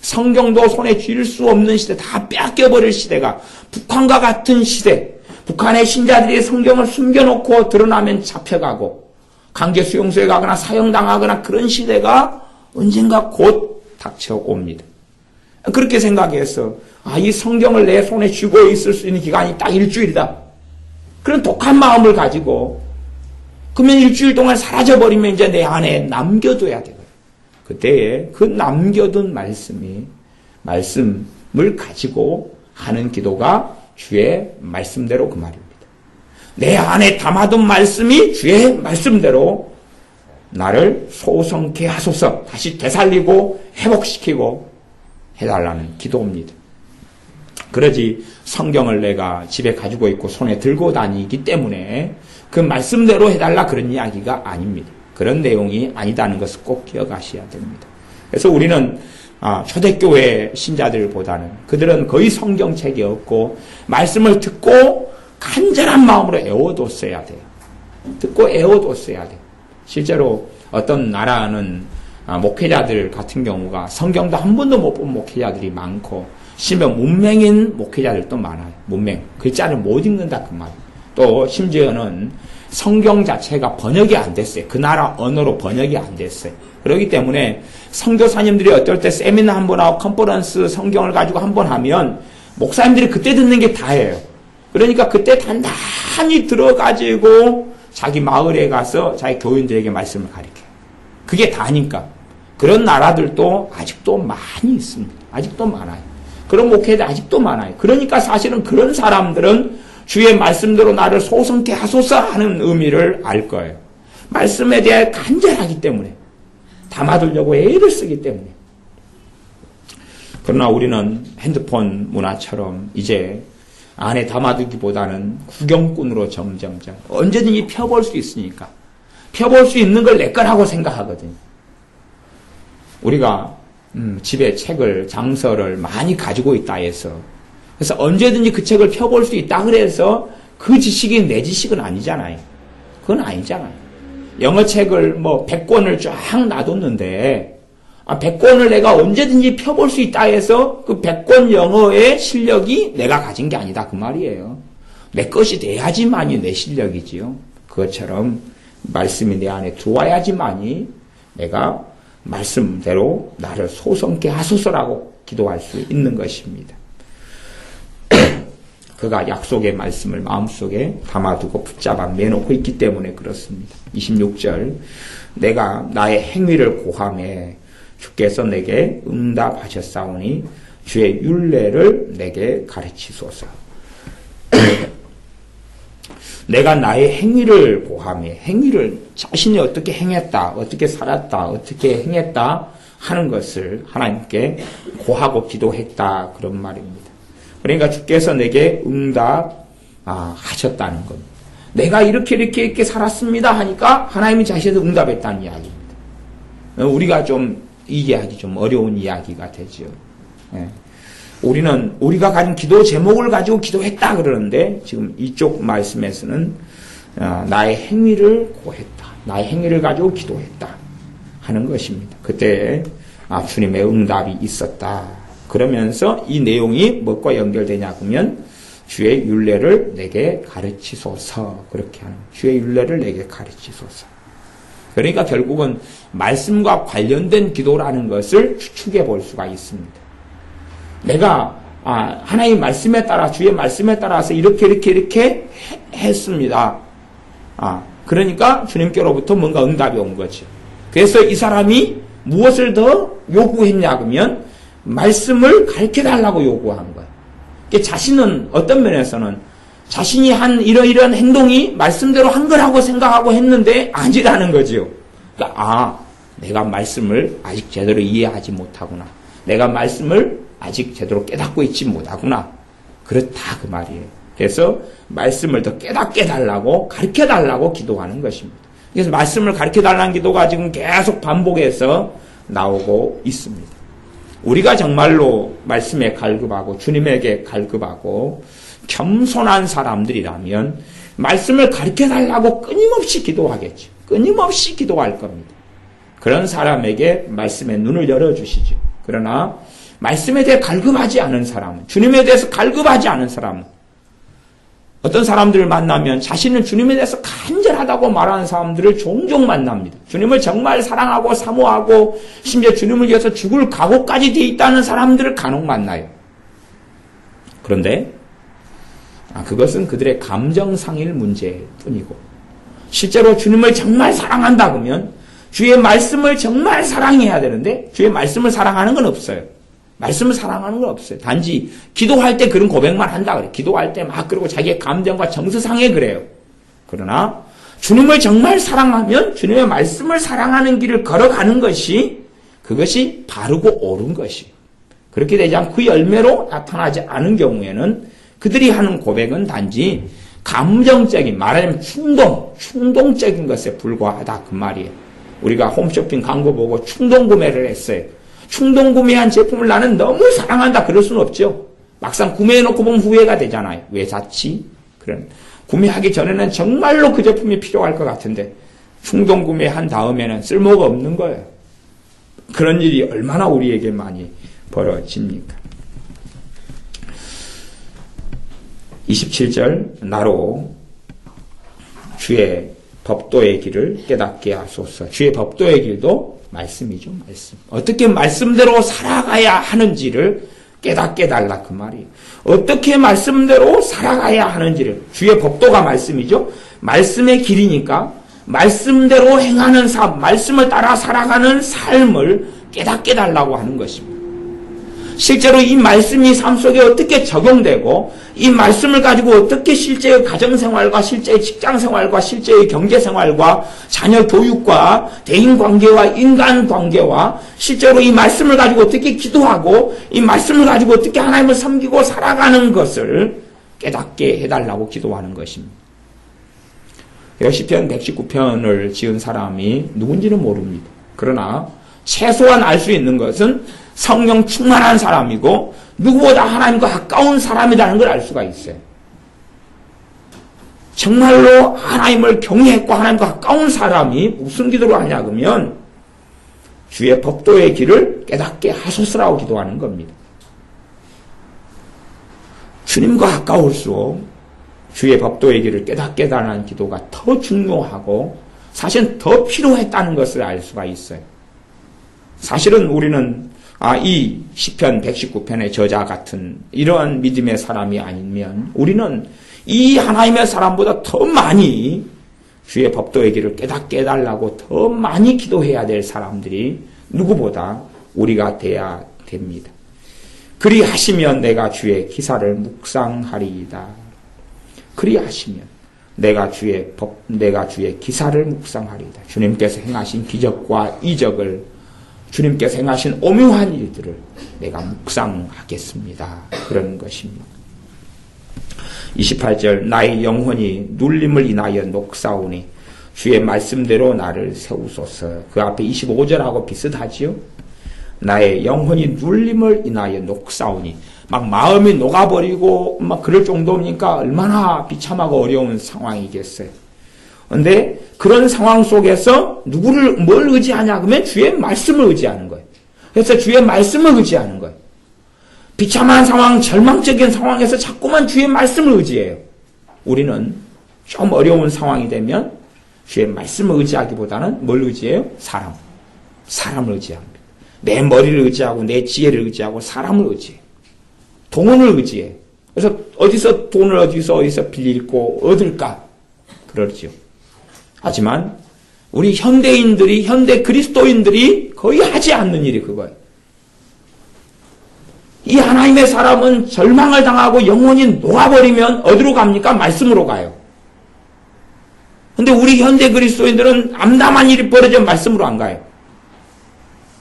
성경도 손에 쥘 수 없는 시대, 다 뺏겨버릴 시대가 북한과 같은 시대, 북한의 신자들이 성경을 숨겨놓고 드러나면 잡혀가고 강제 수용소에 가거나 사형당하거나 그런 시대가 언젠가 곧 닥쳐옵니다. 그렇게 생각해서 이 성경을 내 손에 쥐고 있을 수 있는 기간이 딱 일주일이다. 그런 독한 마음을 가지고 그러면 일주일 동안 사라져버리면 이제 내 안에 남겨둬야 돼요. 그때에 그 남겨둔 말씀을 가지고 하는 기도가 주의 말씀대로 그 말입니다. 내 안에 담아둔 말씀이 주의 말씀대로 나를 소성케 하소서 다시 되살리고 회복시키고 해달라는 기도입니다. 그러지 성경을 내가 집에 가지고 있고 손에 들고 다니기 때문에 그 말씀대로 해달라 그런 이야기가 아닙니다. 그런 내용이 아니다는 것을 꼭 기억하셔야 됩니다. 그래서 우리는 초대교회 신자들보다는 그들은 거의 성경책이 없고 말씀을 듣고 간절한 마음으로 애워뒀어야 돼요. 듣고 애워뒀어야 돼요. 실제로 어떤 나라는 목회자들 같은 경우가 성경도 한 번도 못 본 목회자들이 많고 심지어 문맹인 목회자들도 많아요. 문맹. 글자를 못 읽는다 그 말이에요. 또 심지어는 성경 자체가 번역이 안 됐어요. 그 나라 언어로 번역이 안 됐어요. 그렇기 때문에 선교사님들이 어떨 때 세미나 한 번 하고 컨퍼런스 성경을 가지고 한 번 하면 목사님들이 그때 듣는 게 다예요. 그러니까 그때 단단히 들어가지고 자기 마을에 가서 자기 교인들에게 말씀을 가르쳐요. 그게 다니까. 그런 나라들도 아직도 많이 있습니다. 아직도 많아요. 그런 목회자들 아직도 많아요. 그러니까 사실은 그런 사람들은 주의 말씀대로 나를 소성케 하소서 하는 의미를 알 거예요. 말씀에 대해 간절하기 때문에 담아두려고 애를 쓰기 때문에. 그러나 우리는 핸드폰 문화처럼 이제 안에 담아두기보다는 구경꾼으로 점점점 언제든지 펴볼 수 있으니까 펴볼 수 있는 걸 내 거라고 생각하거든요. 우리가 집에 책을 장서를 많이 가지고 있다 해서 그래서 언제든지 그 책을 펴볼 수 있다 그래서 그 지식이 내 지식은 아니잖아요. 그건 아니잖아요. 영어 책을 100권을 쫙 놔뒀는데 100권을 내가 언제든지 펴볼 수 있다 해서 그 100권 영어의 실력이 내가 가진 게 아니다 그 말이에요. 내 것이 돼야지만이 내 실력이지요. 그것처럼 말씀이 내 안에 들어와야지만이 내가 말씀대로 나를 소성케 하소서라고 기도할 수 있는 것입니다. 그가 약속의 말씀을 마음속에 담아두고 붙잡아 매놓고 있기 때문에 그렇습니다. 26절 내가 나의 행위를 고하매 주께서 내게 응답하셨사오니 주의 율례를 내게 가르치소서. 내가 나의 행위를 고하매 행위를 자신이 어떻게 행했다, 어떻게 살았다, 어떻게 행했다, 하는 것을 하나님께 고하고 기도했다 그런 말입니다. 그러니까 주께서 내게 하셨다는 겁니다. 내가 이렇게 살았습니다 하니까 하나님이 자신에서 응답했다는 이야기입니다. 우리가 좀 이해하기 좀 어려운 이야기가 되죠. 우리가 가진 기도 제목을 가지고 기도했다 그러는데 지금 이쪽 말씀에서는 나의 행위를 고했다. 나의 행위를 가지고 기도했다 하는 것입니다. 그때 주님의 응답이 있었다. 그러면서 이 내용이 무엇과 연결되냐 그러면 주의 율례를 내게 가르치소서. 그렇게 하는 주의 율례를 내게 가르치소서. 그러니까 결국은 말씀과 관련된 기도라는 것을 추측해 볼 수가 있습니다. 내가 하나님 말씀에 따라 주의 말씀에 따라서 이렇게 했습니다. 그러니까 주님께로부터 뭔가 응답이 온 거죠. 그래서 이 사람이 무엇을 더 요구했냐 그러면 말씀을 가르쳐달라고 요구한 거예요. 자신은 어떤 면에서는 자신이 한 이러이러한 행동이 말씀대로 한 거라고 생각하고 했는데 아니라는 거죠. 그러니까 내가 말씀을 아직 제대로 이해하지 못하구나. 내가 말씀을 아직 제대로 깨닫고 있지 못하구나. 그렇다 그 말이에요. 그래서 말씀을 더 깨닫게 달라고 가르쳐달라고 기도하는 것입니다. 그래서 말씀을 가르쳐달라는 기도가 지금 계속 반복해서 나오고 있습니다. 우리가 정말로 말씀에 갈급하고 주님에게 갈급하고 겸손한 사람들이라면 말씀을 가르쳐달라고 끊임없이 기도하겠죠. 끊임없이 기도할 겁니다. 그런 사람에게 말씀의 눈을 열어주시죠. 그러나 말씀에 대해 갈급하지 않은 사람은, 주님에 대해서 갈급하지 않은 사람은, 어떤 사람들을 만나면 자신은 주님에 대해서 간절하다고 말하는 사람들을 종종 만납니다. 주님을 정말 사랑하고 사모하고 심지어 주님을 위해서 죽을 각오까지 돼 있다는 사람들을 간혹 만나요. 그런데 그것은 그들의 감정상일 문제뿐이고 실제로 주님을 정말 사랑한다 그러면 주의 말씀을 정말 사랑해야 되는데 주의 말씀을 사랑하는 건 없어요. 말씀을 사랑하는 건 없어요. 단지 기도할 때 그런 고백만 한다 그래요. 기도할 때 막 그러고 자기의 감정과 정서상에 그래요. 그러나 주님을 정말 사랑하면 주님의 말씀을 사랑하는 길을 걸어가는 것이 그것이 바르고 옳은 것이 그렇게 되지 않고 그 열매로 나타나지 않은 경우에는 그들이 하는 고백은 단지 감정적인 말하자면 충동적인 것에 불과하다 그 말이에요. 우리가 홈쇼핑 광고 보고 충동 구매를 했어요. 충동 구매한 제품을 나는 너무 사랑한다 그럴 수는 없죠. 막상 구매해놓고 보면 후회가 되잖아요. 왜 샀지? 구매하기 전에는 정말로 그 제품이 필요할 것 같은데 충동 구매한 다음에는 쓸모가 없는 거예요. 그런 일이 얼마나 우리에게 많이 벌어집니까? 27절 나로 주의 법도의 길을 깨닫게 하소서. 주의 법도의 길도 말씀이죠. 말씀. 어떻게 말씀대로 살아가야 하는지를 깨닫게 달라 그 말이에요. 어떻게 말씀대로 살아가야 하는지를 주의 법도가 말씀이죠. 말씀의 길이니까 말씀대로 행하는 삶, 말씀을 따라 살아가는 삶을 깨닫게 달라고 하는 것입니다. 실제로 이 말씀이 삶 속에 어떻게 적용되고 이 말씀을 가지고 어떻게 실제의 가정생활과 실제의 직장생활과 실제의 경제생활과 자녀 교육과 대인관계와 인간관계와 실제로 이 말씀을 가지고 어떻게 기도하고 이 말씀을 가지고 어떻게 하나님을 섬기고 살아가는 것을 깨닫게 해달라고 기도하는 것입니다. 시편 119편을 지은 사람이 누군지는 모릅니다. 그러나 최소한 알 수 있는 것은 성령 충만한 사람이고 누구보다 하나님과 가까운 사람이라는 걸 알 수가 있어요. 정말로 하나님을 경외했고 하나님과 가까운 사람이 무슨 기도를 하냐 그러면 주의 법도의 길을 깨닫게 하소서라고 기도하는 겁니다. 주님과 가까울수록 주의 법도의 길을 깨닫게 달라는 기도가 더 중요하고 사실은 더 필요했다는 것을 알 수가 있어요. 사실은 우리는 이 시편 119편의 저자 같은 이러한 믿음의 사람이 아니면 우리는 이 하나님의 사람보다 더 많이 주의 법도의 길을 깨닫게 해달라고 더 많이 기도해야 될 사람들이 누구보다 우리가 돼야 됩니다. 그리하시면 내가 주의 기사를 묵상하리이다. 그리하시면 내가 주의 기사를 묵상하리이다. 주님께서 행하신 기적과 이적을 주님께서 행하신 오묘한 일들을 내가 묵상하겠습니다. 그런 것입니다. 28절 나의 영혼이 눌림을 인하여 녹사오니 주의 말씀대로 나를 세우소서. 그 앞에 25절하고 비슷하지요. 나의 영혼이 눌림을 인하여 녹사오니 막 마음이 녹아버리고 막 그럴 정도니까 얼마나 비참하고 어려운 상황이겠어요. 그런데 그런 상황 속에서 뭘 의지하냐 그러면 주의 말씀을 의지하는 거예요. 그래서 주의 말씀을 의지하는 거예요. 비참한 상황, 절망적인 상황에서 자꾸만 주의 말씀을 의지해요. 우리는 좀 어려운 상황이 되면 주의 말씀을 의지하기보다는 뭘 의지해요? 사람을 의지합니다. 내 머리를 의지하고 내 지혜를 의지하고 사람을 의지해요. 돈을 의지해요. 그래서 어디서 돈을 어디서 빌리고 얻을까? 그러죠. 하지만 우리 현대인들이, 현대 그리스도인들이 거의 하지 않는 일이 그거예요. 이 하나님의 사람은 절망을 당하고 영혼이 녹아버리면 어디로 갑니까? 말씀으로 가요. 근데 우리 현대 그리스도인들은 암담한 일이 벌어지면 말씀으로 안 가요.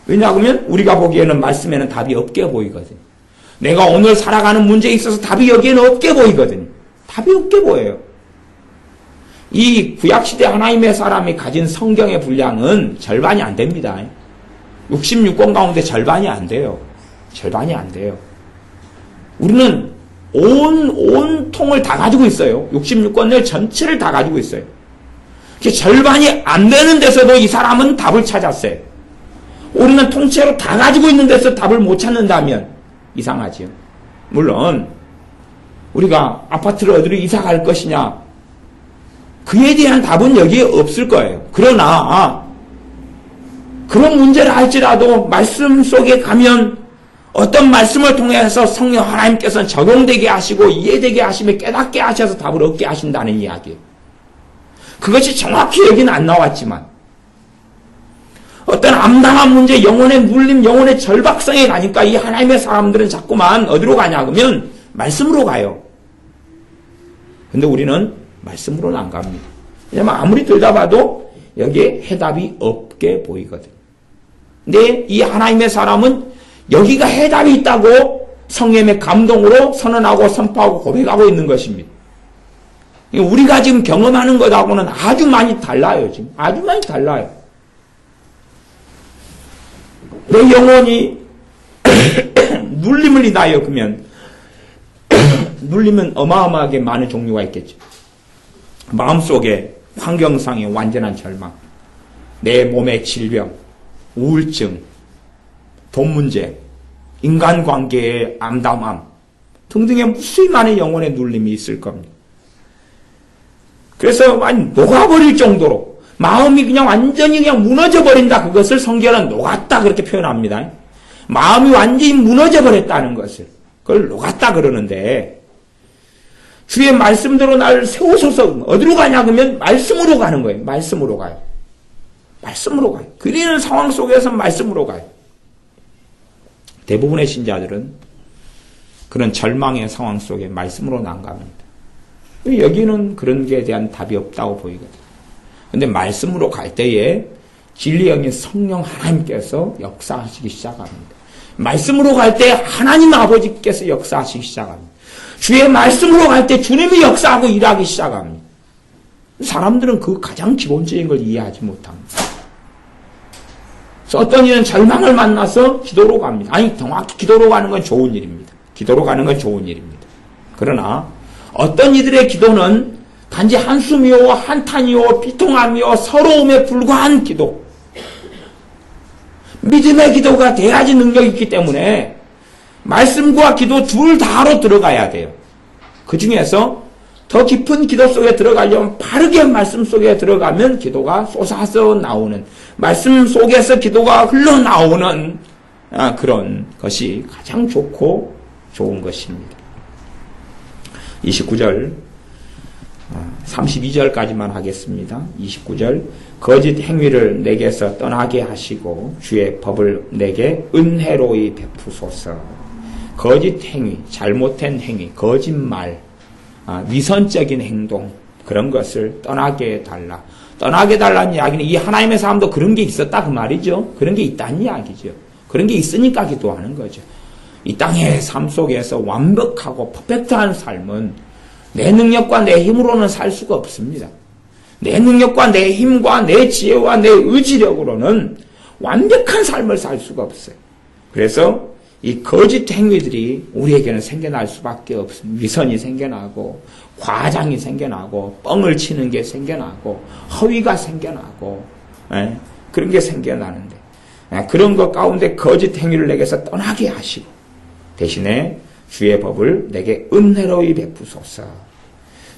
왜냐하면 우리가 보기에는 말씀에는 답이 없게 보이거든요. 내가 오늘 살아가는 문제에 있어서 답이 여기에는 없게 보이거든요. 답이 없게 보여요. 이 구약시대 하나님의 사람이 가진 성경의 분량은 절반이 안 됩니다. 66권 가운데 절반이 안 돼요. 절반이 안 돼요. 우리는 온 통을 다 가지고 있어요. 66권을 전체를 다 가지고 있어요. 절반이 안 되는 데서도 이 사람은 답을 찾았어요. 우리는 통째로 다 가지고 있는 데서 답을 못 찾는다면 이상하지요. 물론 우리가 아파트를 어디로 이사 갈 것이냐 그에 대한 답은 여기에 없을 거예요. 그러나 그런 문제를 할지라도 말씀 속에 가면 어떤 말씀을 통해서 성령 하나님께서는 적용되게 하시고 이해되게 하시며 깨닫게 하셔서 답을 얻게 하신다는 이야기예요. 그것이 정확히 여기는 안 나왔지만 어떤 암담한 문제, 영혼의 눌림, 영혼의 절박성에 가니까 이 하나님의 사람들은 자꾸만 어디로 가냐 그러면 말씀으로 가요. 근데 우리는 말씀으로는 안 갑니다. 왜냐면 아무리 들다봐도 여기에 해답이 없게 보이거든요. 근데 이 하나님의 사람은 여기가 해답이 있다고 성령의 감동으로 선언하고 선포하고 고백하고 있는 것입니다. 우리가 지금 경험하는 것하고는 아주 많이 달라요. 지금 아주 많이 달라요. 내 영혼이 눌림을 인하여 그러면 눌림은 어마어마하게 많은 종류가 있겠죠. 마음속에 환경상의 완전한 절망, 내 몸의 질병, 우울증, 돈 문제, 인간관계의 암담함 등등의 무수히 많은 영혼의 눌림이 있을 겁니다. 그래서 완전 녹아버릴 정도로 마음이 그냥 완전히 그냥 무너져버린다. 그것을 성경은 녹았다 그렇게 표현합니다. 마음이 완전히 무너져버렸다는 것을 그걸 녹았다 그러는데 주의 말씀대로 나를 세우소서. 어디로 가냐 그러면 말씀으로 가는 거예요. 말씀으로 가요. 말씀으로 가요. 그리는 상황 속에서 말씀으로 가요. 대부분의 신자들은 그런 절망의 상황 속에 말씀으로는 안 갑니다. 여기는 그런 게 대한 답이 없다고 보이거든요. 근데 말씀으로 갈 때에 진리의 영인 성령 하나님께서 역사하시기 시작합니다. 말씀으로 갈 때 하나님 아버지께서 역사하시기 시작합니다. 주의 말씀으로 갈 때 주님이 역사하고 일하기 시작합니다. 사람들은 그 가장 기본적인 걸 이해하지 못합니다. 그래서 어떤 이는 절망을 만나서 기도로 갑니다. 아니, 정확히 기도로 가는 건 좋은 일입니다. 기도로 가는 건 좋은 일입니다. 그러나 어떤 이들의 기도는 단지 한숨이요, 한탄이요, 비통함이요, 서러움에 불과한 기도. 믿음의 기도가 돼야지 능력이 있기 때문에 말씀과 기도 둘 다로 들어가야 돼요. 그 중에서 더 깊은 기도 속에 들어가려면 바르게 말씀 속에 들어가면 기도가 쏟아져 나오는, 말씀 속에서 기도가 흘러나오는 그런 것이 가장 좋고 좋은 것입니다. 29절 32절까지만 하겠습니다. 29절 거짓 행위를 내게서 떠나게 하시고 주의 법을 내게 은혜로이 베푸소서. 거짓 행위, 잘못된 행위, 거짓말, 위선적인 행동 그런 것을 떠나게 해달라. 떠나게 달라는 이야기는 이 하나님의 사람도 그런 게 있었다 그 말이죠. 그런 게 있다는 이야기죠. 그런 게 있으니까 기도하는 거죠. 이 땅의 삶 속에서 완벽하고 퍼펙트한 삶은 내 능력과 내 힘으로는 살 수가 없습니다. 내 능력과 내 힘과 내 지혜와 내 의지력으로는 완벽한 삶을 살 수가 없어요. 그래서 이 거짓 행위들이 우리에게는 생겨날 수밖에 없습니다. 위선이 생겨나고 과장이 생겨나고 뻥을 치는 게 생겨나고 허위가 생겨나고 그런 게 생겨나는데 그런 것 가운데 거짓 행위를 내게서 떠나게 하시고 대신에 주의 법을 내게 은혜로이 베푸소서.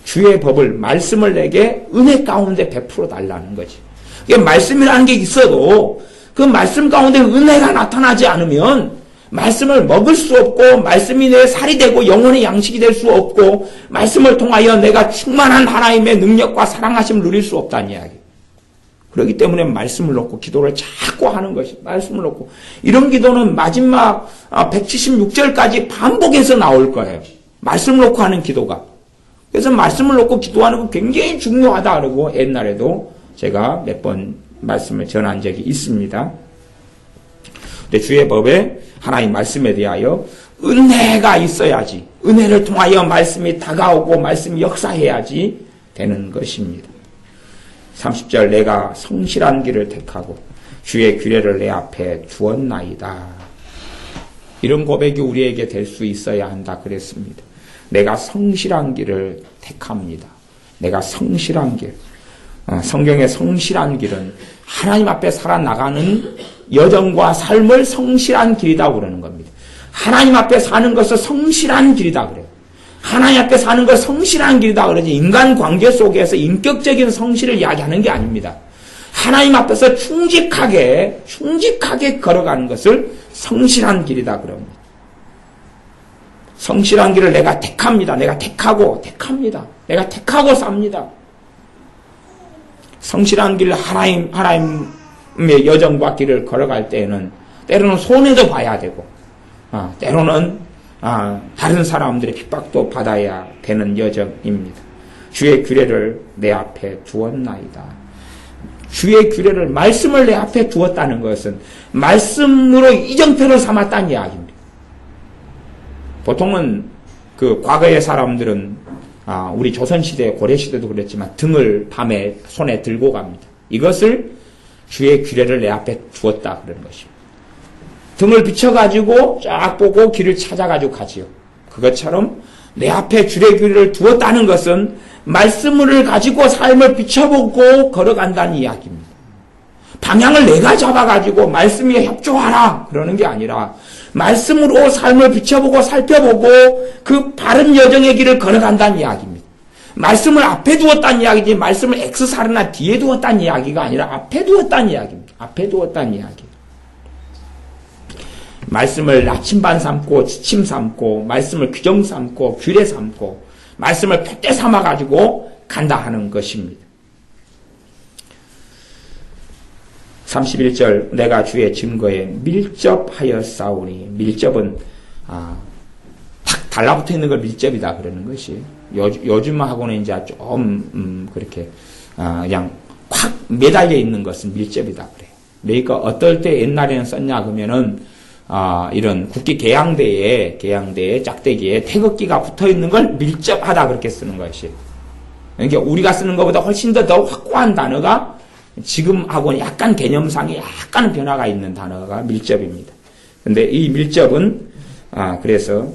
주의 법을 말씀을 내게 은혜 가운데 베풀어 달라는 거지. 이게 말씀이라는 게 있어도 그 말씀 가운데 은혜가 나타나지 않으면 말씀을 먹을 수 없고 말씀이 내 살이 되고 영혼의 양식이 될 수 없고 말씀을 통하여 내가 충만한 하나님의 능력과 사랑하심을 누릴 수 없다는 이야기. 그렇기 때문에 말씀을 놓고 기도를 자꾸 하는 것이 말씀을 놓고 이런 기도는 마지막 176절까지 반복해서 나올 거예요. 말씀을 놓고 하는 기도가. 그래서 말씀을 놓고 기도하는 거 굉장히 중요하다 그러고 옛날에도 제가 몇 번 말씀을 전한 적이 있습니다. 근데 주의 법에 하나님 말씀에 대하여 은혜가 있어야지 은혜를 통하여 말씀이 다가오고 말씀이 역사해야지 되는 것입니다. 30절 내가 성실한 길을 택하고 주의 규례를 내 앞에 두었나이다. 이런 고백이 우리에게 될 수 있어야 한다 그랬습니다. 내가 성실한 길을 택합니다. 내가 성실한 길. 성경의 성실한 길은 하나님 앞에 살아나가는 여정과 삶을 성실한 길이다 그러는 겁니다. 하나님 앞에 사는 것을 성실한 길이다 그래요. 하나님 앞에 사는 걸 성실한 길이다 그러지 인간 관계 속에서 인격적인 성실을 이야기하는 게 아닙니다. 하나님 앞에서 충직하게 걸어가는 것을 성실한 길이다 그럽니다. 성실한 길을 내가 택합니다. 내가 택합니다. 내가 택하고 삽니다. 성실한 길을 하나님의 여정과 길을 걸어갈 때에는 때로는 손해도 봐야 되고 때로는 다른 사람들의 핍박도 받아야 되는 여정입니다. 주의 규례를 내 앞에 두었나이다. 주의 규례를 말씀을 내 앞에 두었다는 것은 말씀으로 이정표를 삼았다는 이야기입니다. 보통은 그 과거의 사람들은 우리 조선시대 고려시대도 그랬지만 등을 밤에 손에 들고 갑니다. 이것을 주의 규례를 내 앞에 두었다 그런 것입니다. 등을 비춰가지고 쫙 보고 길을 찾아가지고 가지요. 그것처럼 내 앞에 주의 규례를 두었다는 것은 말씀을 가지고 삶을 비춰보고 걸어간다는 이야기입니다. 방향을 내가 잡아가지고 말씀에 협조하라 그러는 게 아니라 말씀으로 삶을 비춰보고 살펴보고 그 바른 여정의 길을 걸어간다는 이야기입니다. 말씀을 앞에 두었다는 이야기지 말씀을 X사르나 뒤에 두었다는 이야기가 아니라 앞에 두었다는 이야기입니다. 앞에 두었다는 이야기. 말씀을 나침반 삼고 지침 삼고 말씀을 규정 삼고 규례 삼고 말씀을 표대 삼아가지고 간다 하는 것입니다. 31절 내가 주의 증거에 밀접하였사오니 밀접은 탁 달라붙어 있는 걸 밀접이다 그러는 것이 요즘하고는 이제 좀 그렇게 그냥 콱 매달려 있는 것은 밀접이다 그래요. 그러니까 어떨 때 옛날에는 썼냐 그러면은 이런 국기 개양대에 짝대기에 태극기가 붙어 있는 걸 밀접하다 그렇게 쓰는 것이. 그러니까 우리가 쓰는 것보다 훨씬 더 확고한 단어가 지금하고는 약간 개념상에 약간 변화가 있는 단어가 밀접입니다. 근데 이 밀접은 그래서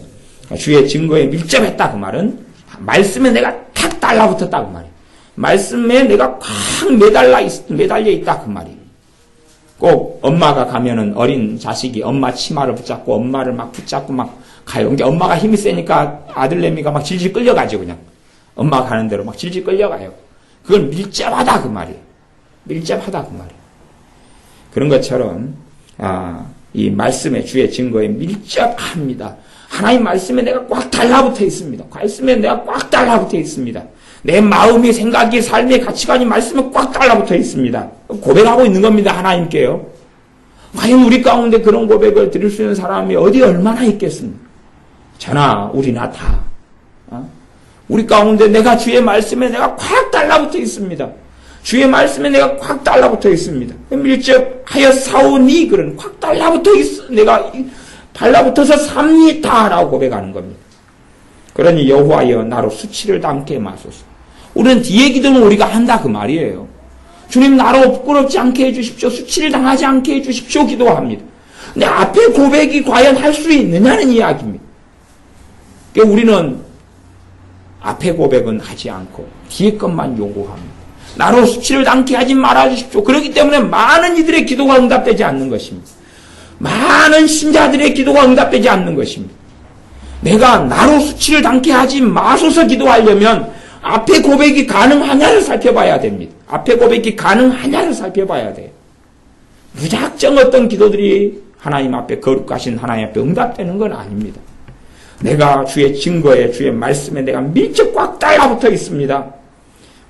주의 증거에 밀접했다 그 말은 말씀에 내가 탁 달라붙었다 그 말이에요. 말씀에 내가 꽉 매달려 있다 그 말이에요. 꼭 엄마가 가면은 어린 자식이 엄마 치마를 붙잡고 엄마를 막 붙잡고 막 가요. 그러니까 엄마가 힘이 세니까 아들내미가 막 질질 끌려가죠 그냥. 엄마가 가는 대로 막 질질 끌려가요. 그건 밀접하다 그 말이에요. 밀접하다 그 말이에요. 그런 것처럼 이 말씀의 주의 증거에 밀접합니다. 하나님 말씀에 내가 꽉 달라붙어 있습니다. 말씀에 내가 꽉 달라붙어 있습니다. 내 마음이 생각이 삶의 가치관이 말씀에 꽉 달라붙어 있습니다. 고백하고 있는 겁니다. 하나님께요. 과연 우리 가운데 그런 고백을 드릴 수 있는 사람이 어디 얼마나 있겠습니까? 저나 우리나 다. 우리 가운데 내가 주의 말씀에 내가 꽉 달라붙어 있습니다. 주의 말씀에 내가 꽉 달라붙어 있습니다. 밀접하여 사오니 그런 꽉 달라붙어 있어. 내가 달라붙어서 삽니다라고 고백하는 겁니다. 그러니 여호와여 나로 수치를 당케 마소서. 우리는 뒤에 기도는 우리가 한다 그 말이에요. 주님 나로 부끄럽지 않게 해주십시오. 수치를 당하지 않게 해주십시오. 기도합니다. 근데 앞에 고백이 과연 할 수 있느냐는 이야기입니다. 그러니까 우리는 앞에 고백은 하지 않고 뒤에 것만 요구합니다. 나로 수치를 당케 하지 말아주십시오. 그렇기 때문에 많은 이들의 기도가 응답되지 않는 것입니다. 많은 신자들의 기도가 응답되지 않는 것입니다. 내가 나로 수치를 당케 하지 마소서 기도하려면 앞에 고백이 가능하냐를 살펴봐야 됩니다. 앞에 고백이 가능하냐를 살펴봐야 돼요. 무작정 어떤 기도들이 하나님 앞에 거룩하신 하나님 앞에 응답되는 건 아닙니다. 내가 주의 증거에 주의 말씀에 내가 밀접 꽉 달라붙어 있습니다.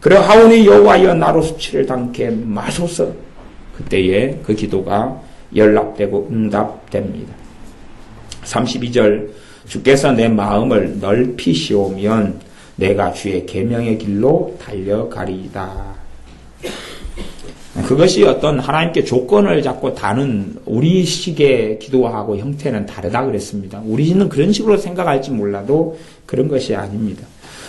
그러하오니 여호와여 나로 수치를 당케 마소서. 그때에 그 기도가 연락되고 응답됩니다. 32절 주께서 내 마음을 넓히시오면 내가 주의 계명의 길로 달려가리이다. 그것이 어떤 하나님께 조건을 잡고 다는 우리식의 기도하고 형태는 다르다 그랬습니다. 우리는 그런 식으로 생각할지 몰라도 그런 것이 아닙니다.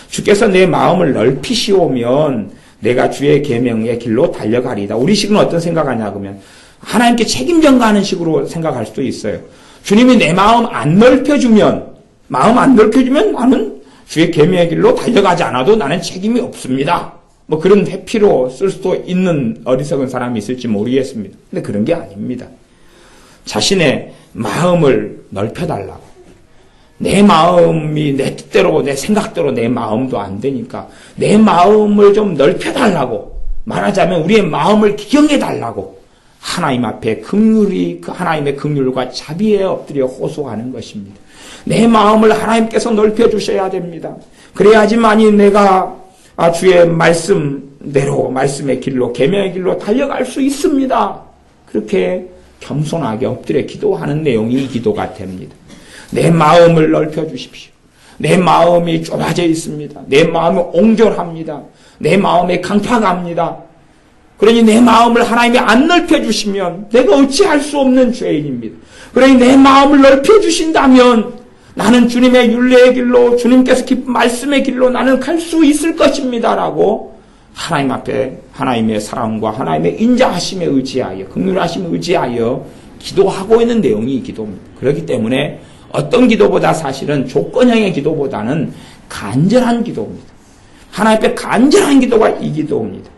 주께서 내 마음을 넓히시오면 내가 주의 계명의 길로 달려가리이다. 우리식은 어떤 생각하냐 그러면 하나님께 책임 전가하는 식으로 생각할 수도 있어요. 주님이 내 마음 안 넓혀주면 나는 주의 계명의 길로 달려가지 않아도 나는 책임이 없습니다. 뭐 그런 회피로 쓸 수도 있는 어리석은 사람이 있을지 모르겠습니다. 근데 그런 게 아닙니다. 자신의 마음을 넓혀달라고. 내 마음이 내 뜻대로 내 생각대로 내 마음도 안 되니까 내 마음을 좀 넓혀달라고. 말하자면 우리의 마음을 기경해달라고. 하나님 앞에 긍휼히 그 하나님의 긍휼과 자비에 엎드려 호소하는 것입니다. 내 마음을 하나님께서 넓혀주셔야 됩니다. 그래야지만이 내가 주의 말씀대로 말씀의 길로 계명의 길로 달려갈 수 있습니다. 그렇게 겸손하게 엎드려 기도하는 내용이 이 기도가 됩니다. 내 마음을 넓혀주십시오. 내 마음이 좁아져 있습니다. 내 마음이 옹졸합니다. 내 마음이 강팍합니다. 그러니 내 마음을 하나님이 안 넓혀주시면 내가 어찌할 수 없는 죄인입니다. 그러니 내 마음을 넓혀주신다면 나는 주님의 율례의 길로 주님께서 기쁜 말씀의 길로 나는 갈 수 있을 것입니다라고 하나님 앞에 하나님의 사랑과 하나님의 인자하심에 의지하여 긍휼하심에 의지하여 기도하고 있는 내용이 이 기도입니다. 그렇기 때문에 어떤 기도보다 사실은 조건형의 기도보다는 간절한 기도입니다. 하나님 앞에 간절한 기도가 이 기도입니다.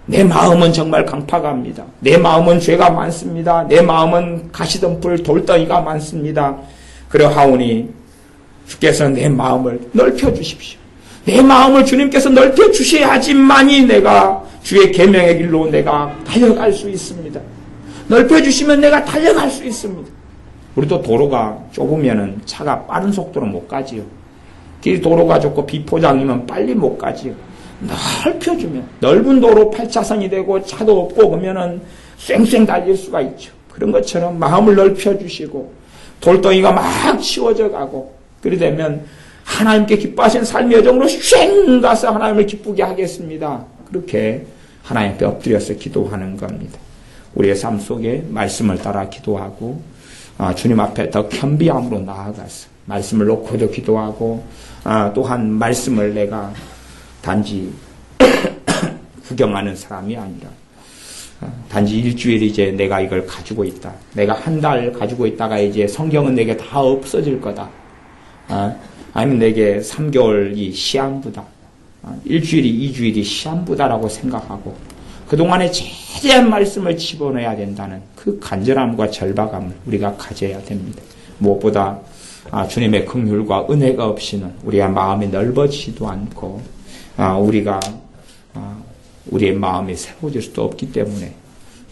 내 마음은 정말 강팍합니다. 내 마음은 죄가 많습니다. 내 마음은 가시덤불 돌덩이가 많습니다. 그러하오니 주께서 내 마음을 넓혀주십시오. 내 마음을 주님께서 넓혀주셔야지만이 내가 주의 계명의 길로 내가 달려갈 수 있습니다. 넓혀주시면 내가 달려갈 수 있습니다. 우리도 도로가 좁으면 차가 빠른 속도로 못 가지요. 길 도로가 좁고 비포장이면 빨리 못 가지요. 넓혀주면 넓은 도로 8차선이 되고 차도 없고 그러면은 쌩쌩 달릴 수가 있죠. 그런 것처럼 마음을 넓혀주시고 돌덩이가 막 치워져 가고 그리 되면 하나님께 기뻐하시는 삶의 여정으로 쉥 가서 하나님을 기쁘게 하겠습니다. 그렇게 하나님 앞에 엎드려서 기도하는 겁니다. 우리의 삶 속에 말씀을 따라 기도하고 주님 앞에 더 겸비함으로 나아가서 말씀을 놓고도 기도하고 또한 말씀을 내가 단지 구경하는 사람이 아니라 단지 일주일 이제 내가 이걸 가지고 있다. 내가 한 달 가지고 있다가 이제 성경은 내게 다 없어질 거다. 아니면 내게 3개월이 시한부다. 일주일이 2주일이 시한부다라고 생각하고 그동안에 최대한 말씀을 집어넣어야 된다는 그 간절함과 절박함을 우리가 가져야 됩니다. 무엇보다 주님의 긍휼과 은혜가 없이는 우리의 마음이 넓어지지도 않고 우리가 우리의 마음이 새로워질 수도 없기 때문에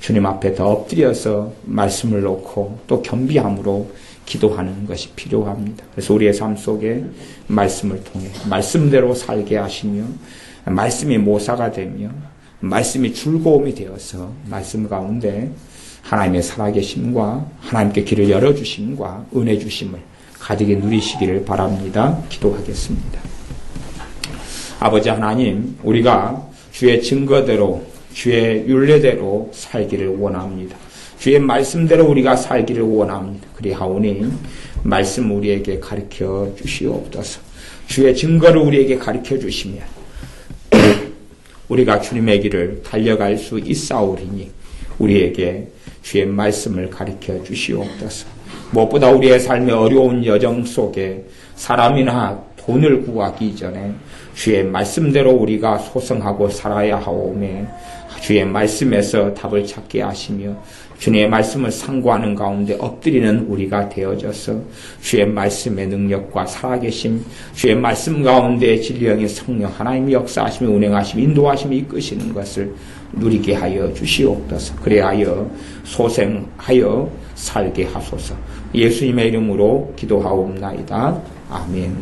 주님 앞에 더 엎드려서 말씀을 놓고 또 겸비함으로 기도하는 것이 필요합니다. 그래서 우리의 삶 속에 말씀을 통해 말씀대로 살게 하시며 말씀이 모사가 되며 말씀이 즐거움이 되어서 말씀 가운데 하나님의 살아계심과 하나님께 길을 열어주심과 은혜 주심을 가득히 누리시기를 바랍니다. 기도하겠습니다. 아버지 하나님, 우리가 주의 증거대로 주의 율례대로 살기를 원합니다. 주의 말씀대로 우리가 살기를 원합니다. 그리하오니 말씀 우리에게 가르쳐 주시옵소서. 주의 증거를 우리에게 가르쳐 주시면 우리가 주님의 길을 달려갈 수 있사오리니 우리에게 주의 말씀을 가르쳐 주시옵소서. 무엇보다 우리의 삶의 어려운 여정 속에 사람이나 돈을 구하기 전에 주의 말씀대로 우리가 소성하고 살아야 하오매 주의 말씀에서 답을 찾게 하시며 주님의 말씀을 상고하는 가운데 엎드리는 우리가 되어져서 주의 말씀의 능력과 살아계심, 주의 말씀 가운데 진리형의 성령 하나님이 역사하시며 운행하시며 인도하시며 이끄시는 것을 누리게 하여 주시옵소서. 그래하여 소생하여 살게 하소서. 예수님의 이름으로 기도하옵나이다. 아멘.